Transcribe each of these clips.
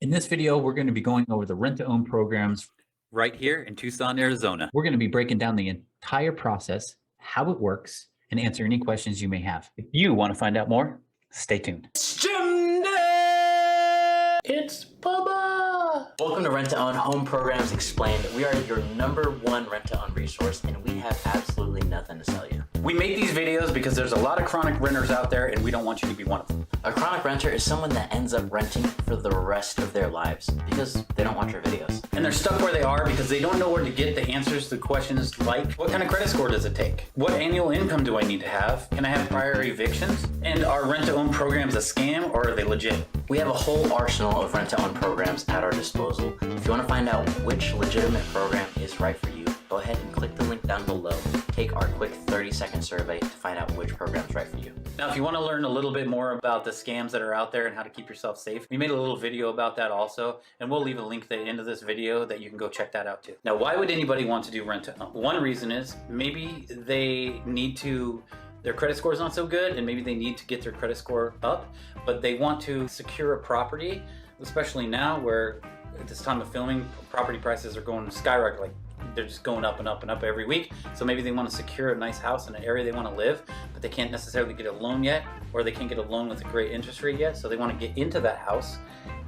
In this video, we're going to be going over the rent-to-own programs right here in Tucson, Arizona. We're going to be breaking down the entire process, how it works, and answer any questions you may have. If you want to find out more, stay tuned. It's Bubba! Welcome to Rent-to-Own Home Programs Explained. We are your #1 rent-to-own resource, and we have absolutely nothing to sell you. We make these videos because there's a lot of chronic renters out there, and we don't want you to be one of them. A chronic renter is someone that ends up renting for the rest of their lives because they don't watch our videos. And they're stuck where they are because they don't know where to get the answers to questions like, what kind of credit score does it take? What annual income do I need to have? Can I have prior evictions? And are rent-to-own programs a scam, or are they legit? We have a whole arsenal of rent-to-own programs at our disposal. If you want to find out which legitimate program is right for you, go ahead and click the link down below. Take our quick 30-second survey to find out which program is right for you. Now, if you want to learn a little bit more about the scams that are out there and how to keep yourself safe, we made a little video about that also, and we'll leave a link at the end of this video that you can go check that out too. Now, why would anybody want to do rent-to-own? One reason is maybe they need to, their credit score is not so good, and maybe they need to get their credit score up, but they want to secure a property, especially now where at this time of filming, property prices are going skyrocket, like they're just going up and up and up every week. So maybe they want to secure a nice house in an area they want to live, but they can't necessarily get a loan yet, or they can't get a loan with a great interest rate yet. So they want to get into that house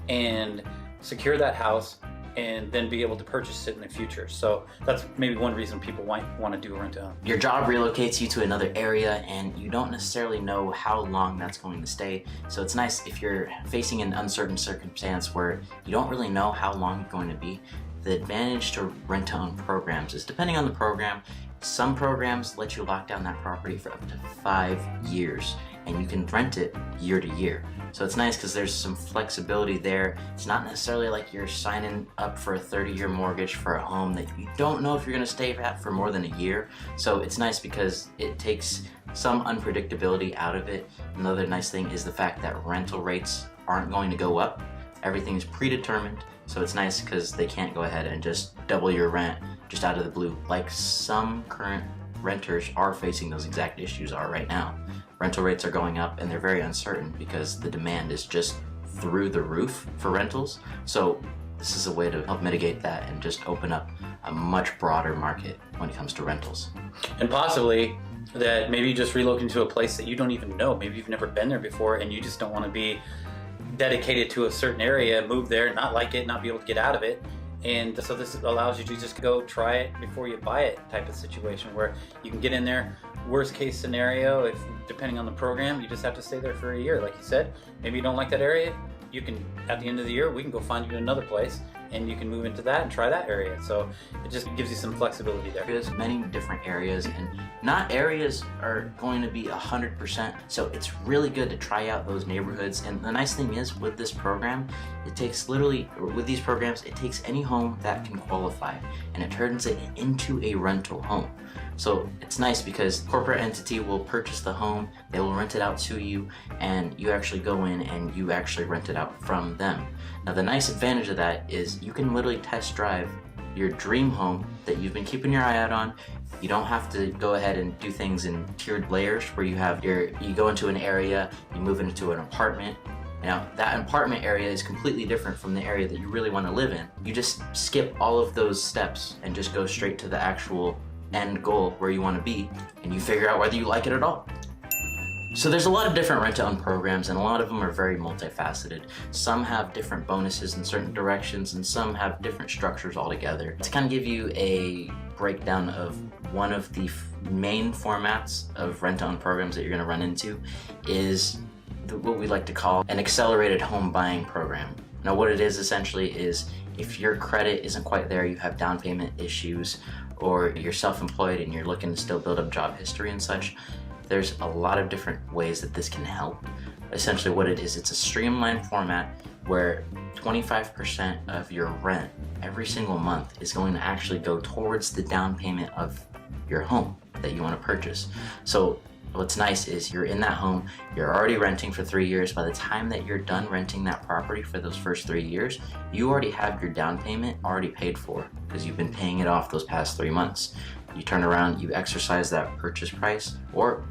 and secure that house and then be able to purchase it in the future. So that's maybe one reason people might want to do rent-to-own. Your job relocates you to another area and you don't necessarily know how long that's going to stay. So it's nice if you're facing an uncertain circumstance where you don't really know how long it's going to be. The advantage to rent-to-own programs is, depending on the program, some programs let you lock down that property for up to 5 years and you can rent it year to year. So it's nice because there's some flexibility there. It's not necessarily like you're signing up for a 30-year mortgage for a home that you don't know if you're going to stay at for more than a year. So it's nice because it takes some unpredictability out of it. Another nice thing is the fact that rental rates aren't going to go up. Everything's predetermined. So it's nice because they can't go ahead and just double your rent just out of the blue, like some current renters are facing those exact issues are right now. Rental rates are going up and they're very uncertain because the demand is just through the roof for rentals. So this is a way to help mitigate that and just open up a much broader market when it comes to rentals. And possibly that maybe you just relocate to a place that you don't even know. Maybe you've never been there before and you just don't want to be dedicated to a certain area, move there, not like it, not be able to get out of it. And so this allows you to just go try it before you buy it type of situation where you can get in there. Worst case scenario, if depending on the program, you just have to stay there for a year. Like you said, maybe you don't like that area, you can, at the end of the year, we can go find you another place and you can move into that and try that area. So it just gives you some flexibility there. There's many different areas and not areas are going to be 100%. So it's really good to try out those neighborhoods. And the nice thing is with this program, it takes with these programs, it takes any home that can qualify and it turns it into a rental home. So it's nice because corporate entity will purchase the home, they will rent it out to you, and you actually go in and you actually rent it out from them. Now the nice advantage of that is you can literally test drive your dream home that you've been keeping your eye out on. You don't have to go ahead and do things in tiered layers where you go into an area, you move into an apartment. Now that apartment area is completely different from the area that you really want to live in. You just skip all of those steps and just go straight to the actual end goal where you want to be, and you figure out whether you like it at all. So there's a lot of different rent-to-own programs and a lot of them are very multifaceted. Some have different bonuses in certain directions and some have different structures altogether. To kind of give you a breakdown of one of the main formats of rent-to-own programs that you're going to run into is what we like to call an accelerated home buying program. Now what it is essentially is if your credit isn't quite there, you have down payment issues, or you're self-employed and you're looking to still build up job history and such, there's a lot of different ways that this can help. Essentially what it is, it's a streamlined format where 25% of your rent every single month is going to actually go towards the down payment of your home that you want to purchase. So what's nice is you're in that home, you're already renting for 3 years. By the time that you're done renting that property for those first 3 years, you already have your down payment already paid for because you've been paying it off those past 3 months. You turn around, you exercise that purchase price, or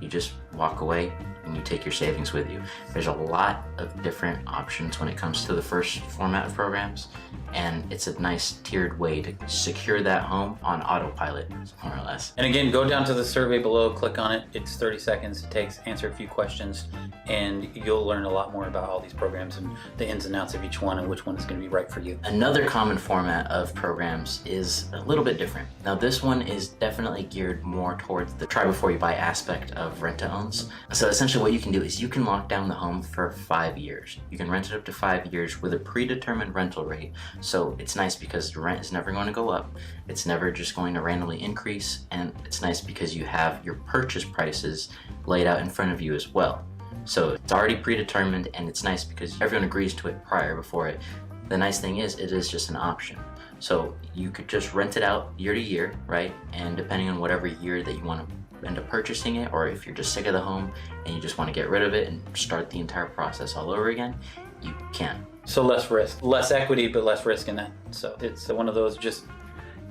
you just walk away and you take your savings with you. There's a lot of different options when it comes to the first format of programs, and it's a nice tiered way to secure that home on autopilot, more or less. And again, go down to the survey below, click on it. It's 30 seconds it takes, answer a few questions, and you'll learn a lot more about all these programs and the ins and outs of each one and which one is going to be right for you. Another common format of programs is a little bit different. Now this one is definitely geared more towards the try before you buy aspect of rent-to-owns. So essentially what you can do is you can lock down the home for 5 years. You can rent it up to 5 years with a predetermined rental rate. So it's nice because the rent is never going to go up. It's never just going to randomly increase. And it's nice because you have your purchase prices laid out in front of you as well. So it's already predetermined, and it's nice because everyone agrees to it before it. The nice thing is it is just an option. So you could just rent it out year to year, right? And depending on whatever year that you want to end up purchasing it, or if you're just sick of the home and you just want to get rid of it and start the entire process all over again, you can. So less risk, less equity, but less risk in that. So it's one of those just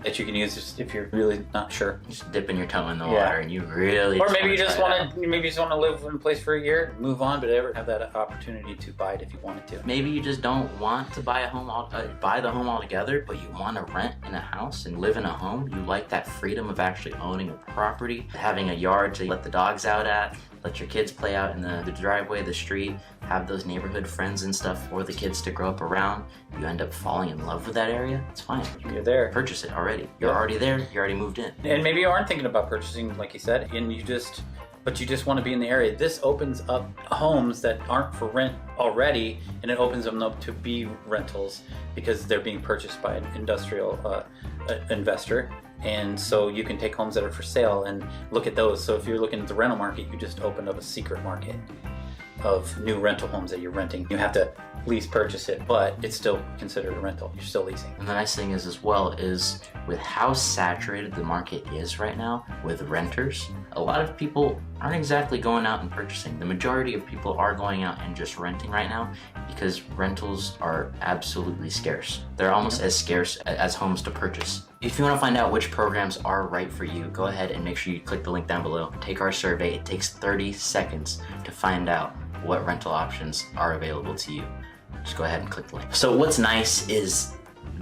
that you can use just if you're really not sure. Just dipping your toe in the water and you really. Or maybe you just want to live in a place for a year, move on, but ever have that opportunity to buy it if you wanted to. Maybe you just don't want to buy a home, buy the home altogether, but you want to rent in a house and live in a home. You like that freedom of actually owning a property, having a yard to let the dogs out at, let your kids play out in the driveway, the street, have those neighborhood friends and stuff for the kids to grow up around. You end up falling in love with that area, it's fine. You're there. Purchase it already. You're already there, you already moved in. And maybe you aren't thinking about purchasing, like you said, and you just want to be in the area. This opens up homes that aren't for rent already, and it opens them up to be rentals because they're being purchased by an industrial investor. And so you can take homes that are for sale and look at those. So if you're looking at the rental market, you just opened up a secret market of new rental homes that you're renting. You have to lease purchase it, but it's still considered a rental. You're still leasing. And the nice thing is as well is with how saturated the market is right now with renters, a lot of people aren't exactly going out and purchasing. The majority of people are going out and just renting right now because rentals are absolutely scarce. They're almost as scarce as homes to purchase. If you want to find out which programs are right for you, go ahead and make sure you click the link down below. Take our survey. It takes 30 seconds to find out what rental options are available to you. Just go ahead and click the link. So what's nice is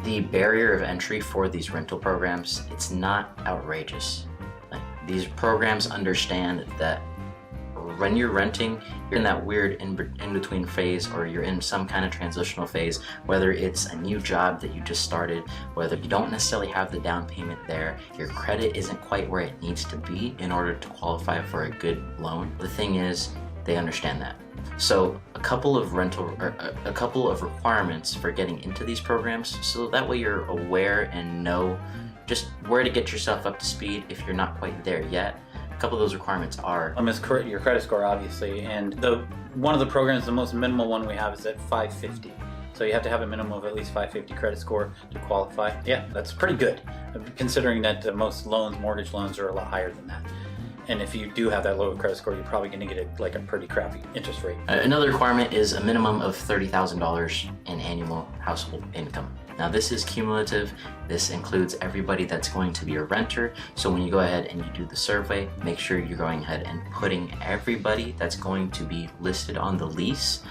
the barrier of entry for these rental programs. It's not outrageous. Like, these programs understand that when you're renting, you're in that weird in-between phase, or you're in some kind of transitional phase, whether it's a new job that you just started, whether you don't necessarily have the down payment there, your credit isn't quite where it needs to be in order to qualify for a good loan. The thing is, they understand that. So a couple of requirements for getting into these programs, so that way you're aware and know just where to get yourself up to speed if you're not quite there yet. A couple of those requirements are your credit score, obviously, and one of the programs, the most minimal one we have, is at 550. So you have to have a minimum of at least 550 credit score to qualify. Yeah, that's pretty good, considering that most mortgage loans are a lot higher than that. And if you do have that low credit score, you're probably going to get a pretty crappy interest rate. Another requirement is a minimum of $30,000 in annual household income. Now this is cumulative. This includes everybody that's going to be a renter. So when you go ahead and you do the survey, make sure you're going ahead and putting everybody that's going to be listed on the lease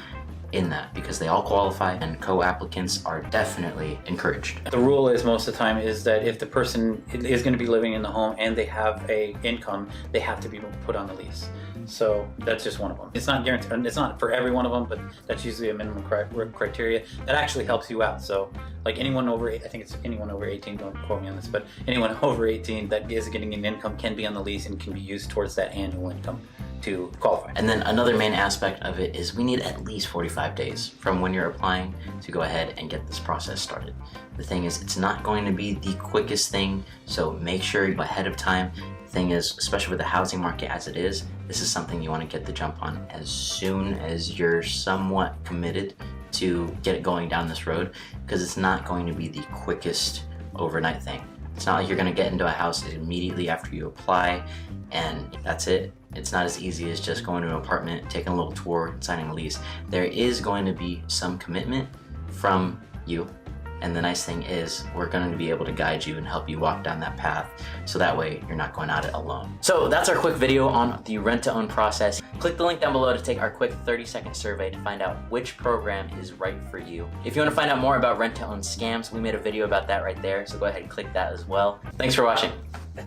in that, because they all qualify and co-applicants are definitely encouraged. The rule is most of the time is that if the person is going to be living in the home and they have a income, they have to be put on the lease. So that's just one of them. It's not guaranteed, it's not for every one of them, but that's usually a minimum criteria that actually helps you out. So like anyone over, I think it's anyone over 18, don't quote me on this, but anyone over 18 that is getting an income can be on the lease and can be used towards that annual income to qualify. And then another main aspect of it is we need at least 45 days from when you're applying to go ahead and get this process started. The thing is, it's not going to be the quickest thing, so make sure ahead of time. The thing is, especially with the housing market as it is, this is something you want to get the jump on as soon as you're somewhat committed to get it going down this road, because it's not going to be the quickest overnight thing. It's not like you're going to get into a house immediately after you apply and that's it. It's not as easy as just going to an apartment, taking a little tour, and signing a lease. There is going to be some commitment from you And the nice thing is we're going to be able to guide you and help you walk down that path, so that way you're not going at it alone. So that's our quick video on the rent-to-own process. Click the link down below to take our quick 30-second survey to find out which program is right for you. If you want to find out more about rent-to-own scams, we made a video about that right there, so go ahead and click that as well. Thanks for watching.